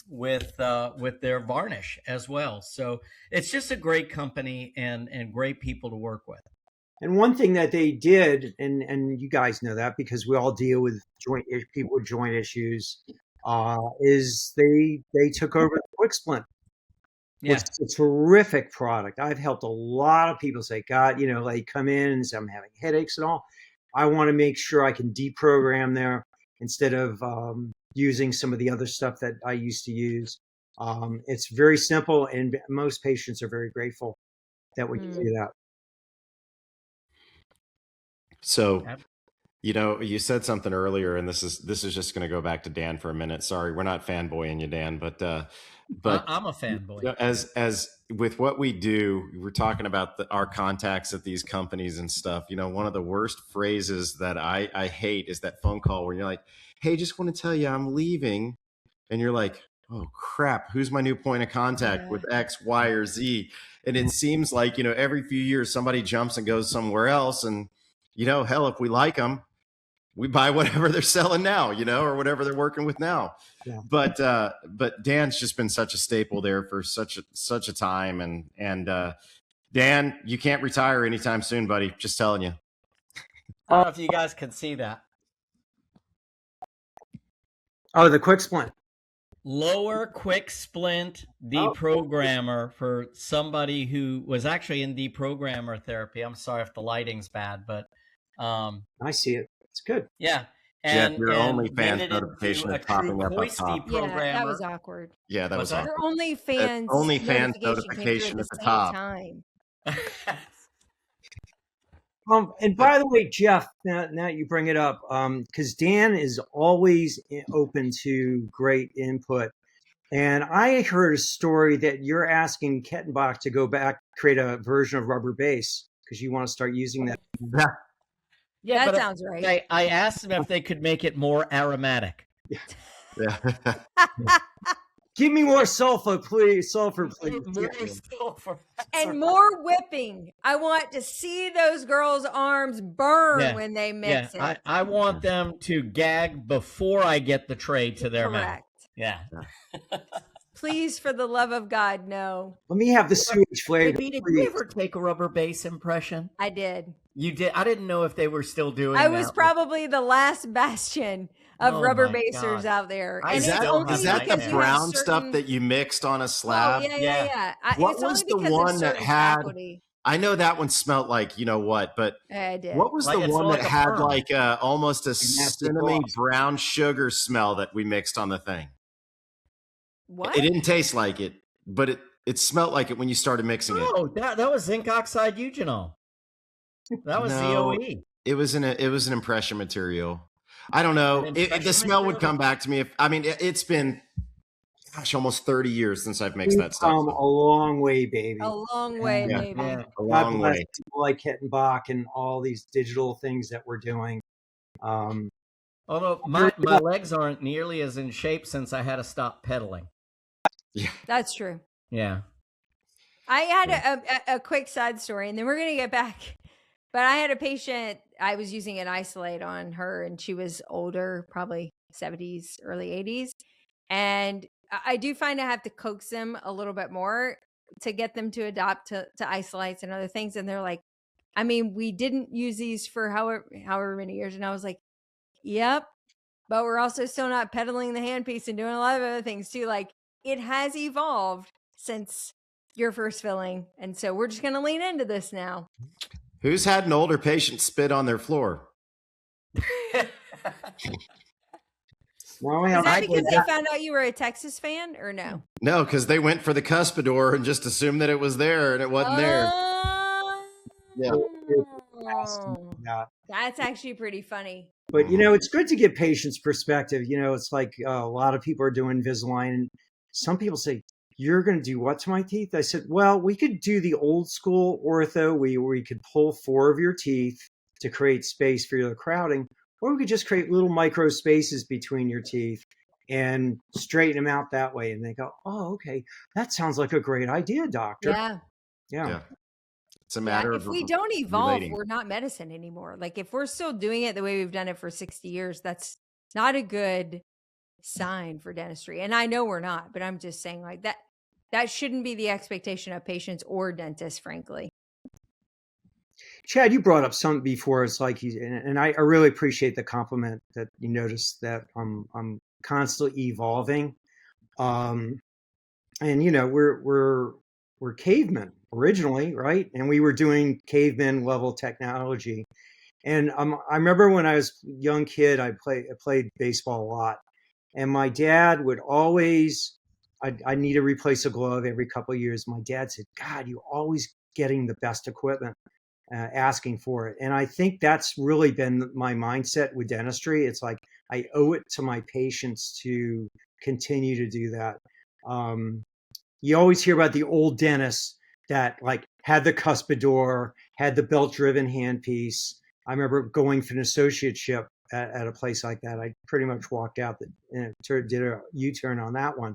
with their varnish as well. So it's just a great company and great people to work with. And one thing that they did, and you guys know that because we all deal with people with joint issues, is they took over the Quick Splint. Yeah, it's a terrific product. I've helped a lot of people say, God, they come in and say, I'm having headaches and all. I want to make sure I can deprogram there instead of using some of the other stuff that I used to use. It's very simple, and most patients are very grateful that we can do that. So, you said something earlier, and this is just going to go back to Dan for a minute. Sorry, we're not fanboying you, Dan, but I'm a fanboy. As with what we do, we're talking about our contacts at these companies and stuff. One of the worst phrases that I hate is that phone call where you're like, "Hey, just want to tell you I'm leaving," and you're like, "Oh crap, who's my new point of contact with X, Y, or Z?" And it seems like every few years somebody jumps and goes somewhere else, and hell, if we like them, we buy whatever they're selling now, or whatever they're working with now. Yeah. But Dan's just been such a staple there for such a time. And Dan, you can't retire anytime soon, buddy. Just telling you. I don't know if you guys can see that. Oh, the Quick Splint. Lower Quick Splint deprogrammer for somebody who was actually in deprogrammer therapy. I'm sorry if the lighting's bad, but I see it. It's good. Yeah. And your OnlyFans notification is popping up top. Yeah, that was awkward. Yeah, that was awkward. Your OnlyFans notification at the top. Time. And by the way, Jeff, now you bring it up, because Dan is always open to great input. And I heard a story that you're asking Kettenbach to go back, create a version of rubber base because you want to start using that. Yeah, That but sounds right. I asked them if they could make it more aromatic. Yeah. Give me more sulfur, please. Sulfur, please. More sulfur. And more whipping. I want to see those girls' arms burn Yeah, when they mix it. I want them to gag before I get the tray to their mouth. Correct. Yeah. Please, for the love of God, no. Let me have the sewage flavor. Did you please. ever take a rubber base impression? I did. You did? I didn't know if they were still doing I that. was probably the last bastion of Oh rubber my basers God. out there. I And Is it's that, only is that the because you have brown stuff certain- that you mixed on a Oh, slab? yeah. What It's was only the because of one that certain had- faculty. I know that one smelled like, you know what, but I did. what was Like, the it's one like that a had firm. like almost a nasty cinnamon gloss. brown sugar smell that we mixed on the thing? What? It didn't taste like it, but it smelled like it when you started mixing it. Oh, that was zinc oxide eugenol. That was No. ZOE. It was an impression material. I don't know. An The impression smell would material? come back to me. It's been, gosh, almost 30 years since I've mixed We've that stuff. come a long way, baby. A long way, Yeah. baby. Yeah. A God long bless way. people like Kettenbach and all these digital things that we're doing. Although my legs aren't nearly as in shape since I had to stop pedaling. Yeah. That's true. Yeah. I had a quick side story, and then we're going to get back. But I had a patient, I was using an isolate on her, and she was older, probably 70s, early 80s. And I do find I have to coax them a little bit more to get them to adopt to isolates and other things. And they're like, I mean, we didn't use these for however many years. And I was like, yep, but we're also still not pedaling the handpiece and doing a lot of other things too. Like, it has evolved since your first filling. And so we're just going to lean into this now. Who's had an older patient spit on their floor? Well, Is that I because did they that. found out you were a Texas fan or no? No, because they went for the cuspidor and just assumed that it was there and it wasn't there. Yeah. Oh, yeah. that's actually pretty funny. But, it's good to get patients' perspective. It's like a lot of people are doing Invisalign. And some people say, you're going to do what to my teeth? I said, well, we could do the old school ortho where we could pull 4 of your teeth to create space for your crowding. Or we could just create little micro spaces between your teeth and straighten them out that way. And they go, oh, okay. That sounds like a great idea, doctor. Yeah. It's a matter If of we don't evolve, relating. we're not medicine anymore. Like, if we're still doing it the way we've done it for 60 years, that's not a good sign for dentistry. And I know we're not, but I'm just saying, like, that shouldn't be the expectation of patients or dentists, frankly. Chad, you brought up something before. It's like, and I really appreciate the compliment that you noticed that I'm constantly evolving. And we're cavemen originally, right? And we were doing caveman level technology. And I remember when I was a young kid, I played baseball a lot, and my dad would always, I need to replace a glove every couple of years. My dad said, God, you're always getting the best equipment. Asking for it. And I think that's really been my mindset with dentistry. It's like I owe it to my patients to continue to do that. You always hear about the old dentists that like had the cuspidor, had the belt-driven handpiece. I remember going for an associateship at a place like that. I pretty much walked out and did a U-turn on that one.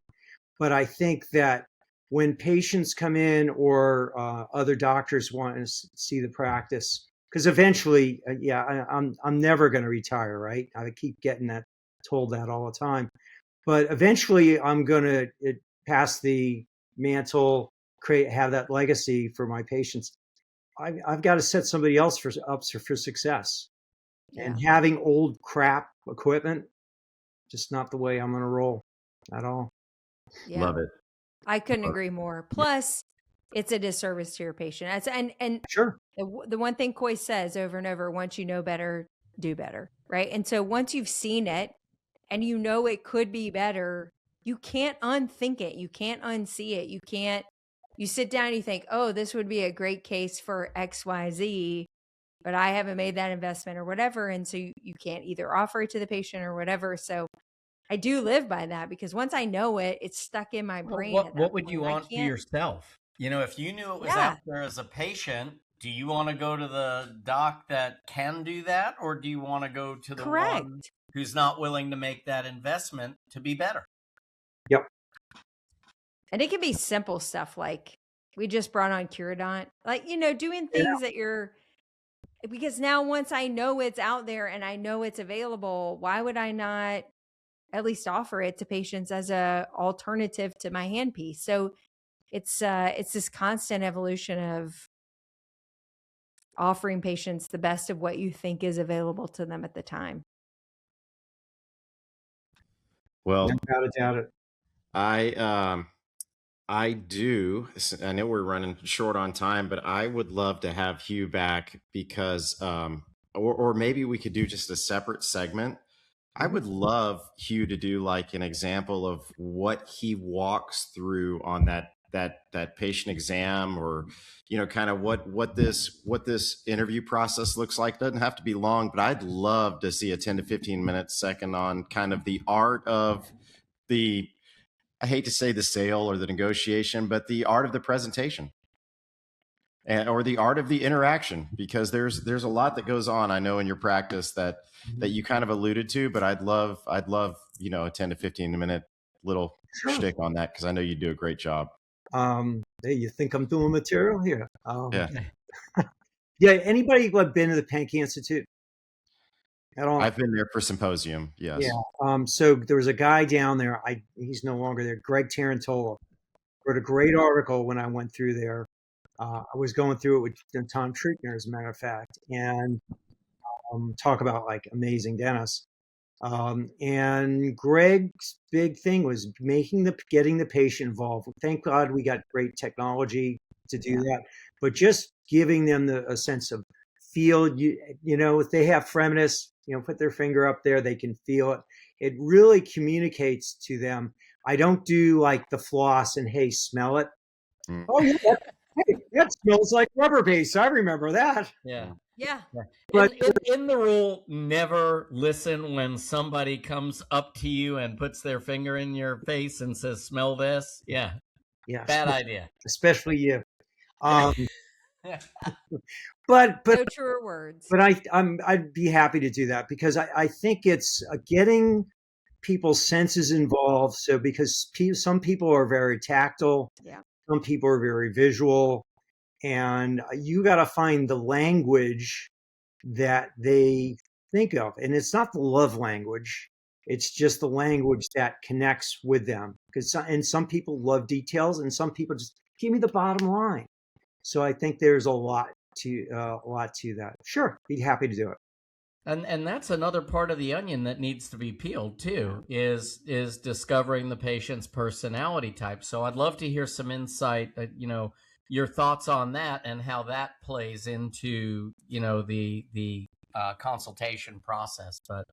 But I think that when patients come in or other doctors want to see the practice, because eventually, I'm never going to retire, right? I keep getting told that all the time. But eventually, I'm going to pass the mantle, have that legacy for my patients. I've got to set somebody else up for success. Yeah. And having old crap equipment, just not the way I'm going to roll at all. Yeah. Love it. I couldn't agree more. Plus, it's a disservice to your patient. And Sure. the one thing Coy says over and over, once you know better, do better, right? And so once you've seen it and you know it could be better, you can't unthink it. You can't unsee it. You sit down and you think, oh, this would be a great case for XYZ, but I haven't made that investment or whatever. And so you can't either offer it to the patient or whatever. So I do live by that because once I know it, it's stuck in my Well, brain. what would you I want for can't. yourself? If you knew it was Yeah. out there as a patient, do you want to go to the doc that can do that, or do you want to go to the one Correct. who's not willing to make that investment to be better? Yep. And it can be simple stuff like we just brought on Curodont, like, doing things that because now once I know it's out there and I know it's available, why would I not at least offer it to patients as a alternative to my handpiece? So it's this constant evolution of offering patients the best of what you think is available to them at the time. Well, Without a doubt. I do. I know we're running short on time, but I would love to have Hugh back because, or maybe we could do just a separate segment. I would love Hugh to do like an example of what he walks through on that patient exam, or kind of what this interview process looks like. Doesn't have to be long, but I'd love to see a 10 to 15 minute second on kind of the art of the, I hate to say the sale or the negotiation, but the art of the presentation or the art of the interaction, because there's a lot that goes on, I know, in your practice that you kind of alluded to, but I'd love, a 10 to 15 minute little shtick on that, because I know you do a great job. Hey, you think I'm doing material here? Yeah. Yeah. Anybody been to the Pankey Institute at all? I've been there for symposium. Yes. Yeah. So there was a guy down there. He's no longer there. Greg Tarantola wrote a great article when I went through there. I was going through it with Tom Treatner, as a matter of fact, and talk about like amazing dentists. And Greg's big thing was getting the patient involved. Thank God we got great technology to do that, but just giving them a sense of feel. If they have fremitus, put their finger up there, they can feel it. It really communicates to them. I don't do like the floss and, hey, smell it. Mm. Oh yeah, that smells like rubber base. I remember that. Yeah. Yeah. But in the rule, never listen when somebody comes up to you and puts their finger in your face and says, "Smell this." Yeah. Bad idea. Especially you. But No truer words. But I'd be happy to do that, because I think it's getting people's senses involved. So because some people are very tactile, some people are very visual, and you got to find the language that they think of. And it's not the love language. It's just the language that connects with them. And some people love details, and some people just give me the bottom line. So I think there's a lot to that. Sure, be happy to do it. And that's another part of the onion that needs to be peeled too, is discovering the patient's personality type. So I'd love to hear some insight, your thoughts on that and how that plays into, the consultation process. But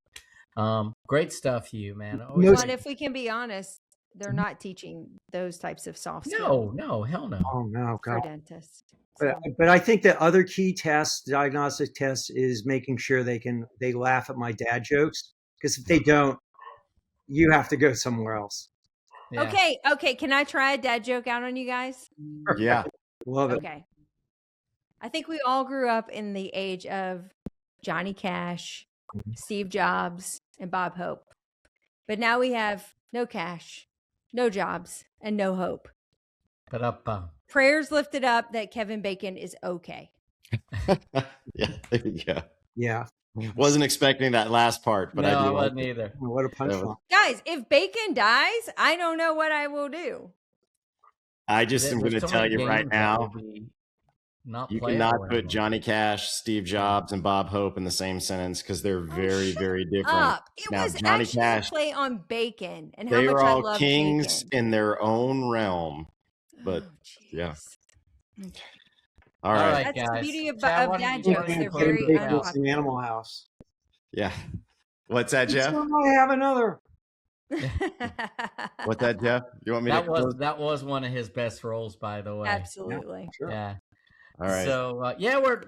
great stuff, Hugh, man. Well, and if we can be honest, they're not teaching those types of soft skills. No, hell no. Oh no, for God. dentists. But I think the other key diagnostic test, is making sure they laugh at my dad jokes. Because if they don't, you have to go somewhere else. Yeah. Okay. Can I try a dad joke out on you guys? Yeah. Love it. Okay. I think we all grew up in the age of Johnny Cash, Steve Jobs, and Bob Hope. But now we have no Cash, no Jobs, and no Hope. Prayers lifted up that Kevin Bacon is okay. Yeah, there you go. Yeah. Wasn't expecting that last part, but I do wasn't either. What a punchline. Guys, if Bacon dies, I don't know what I will do. I just am going to tell you right now, you cannot put anymore. Johnny Cash, Steve Jobs, and Bob Hope in the same sentence, because they're very, very different. It Now, was Johnny actually Cash, a play on Bacon and how they much are I all love kings Bacon. in their own realm. But yeah. All All right. right, That's guys. the beauty of Chad, why dad don't you jokes. They're close very this out? It's an Animal House. Yeah. What's that, Jeff? I have another. What's that, Jeff? You want me to close? That was one of his best roles, by the way. Absolutely. Sure. Yeah. All right. So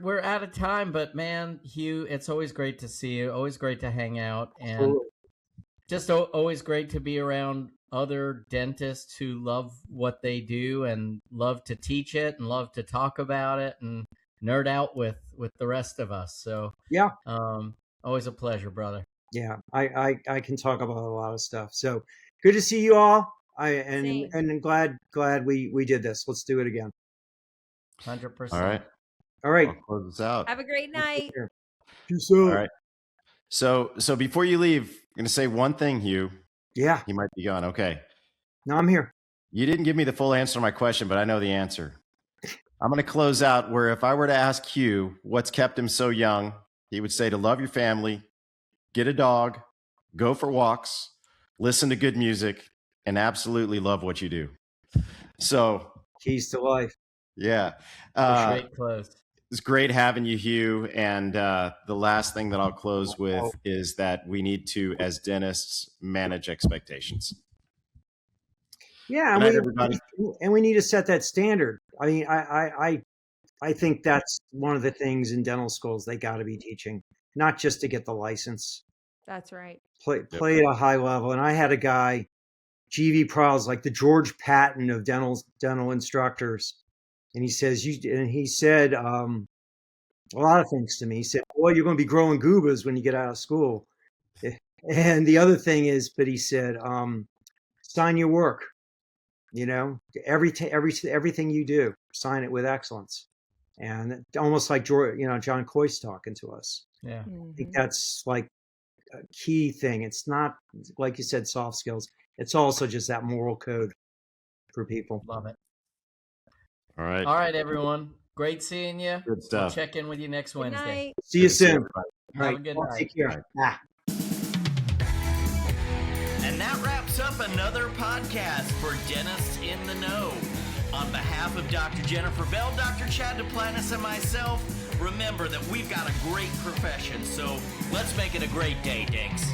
we're out of time, but man, Hugh, it's always great to see you. Always great to hang out. And Absolutely. Just always great to be around other dentists who love what they do and love to teach it and love to talk about it and nerd out with the rest of us. So Yeah. always a pleasure, brother. Yeah, I can talk about a lot of stuff. So good to see you all. Same. And glad we did this. Let's do it again. 100%. All right. All right. I'll close this out. Have a great night. Peace out. All right. So before you leave, I'm going to say one thing, Hugh. Yeah. You might be gone. Okay. No, I'm here. You didn't give me the full answer to my question, but I know the answer. I'm going to close out where if I were to ask Hugh what's kept him so young, he would say to love your family, get a dog, go for walks, listen to good music, and absolutely love what you do. So, Keys to life. yeah. Great close. It's great having you, Hugh. And the last thing that I'll close with is that we need to, as dentists, manage expectations. Yeah, Good night, everybody. and we need to set that standard. I mean, I think that's one of the things in dental schools they got to be teaching, not just to get the license. That's right. Play at a high level. And I had a guy, GV Prowse, like the George Patton of dental instructors, and he said a lot of things to me. He said, "Boy, you're going to be growing goobas when you get out of school." And the other thing is, but he said, "Sign your work. You know, everything you do, sign it with excellence." And almost like John Coyce talking to us. Yeah. I think that's like a key thing. It's not, like you said, soft skills. It's also just that moral code for people. Love it. All right. All right, everyone. Great seeing you. Good stuff. I'll check in with you next Good Wednesday. night. See you soon. Have a Right. good Well, night. take care. Ah. And that wraps up another podcast for Dentists in the Know. On behalf of Dr. Jennifer Bell, Dr. Chad Duplantis, and myself, remember that we've got a great profession, so let's make it a great day, Dinks.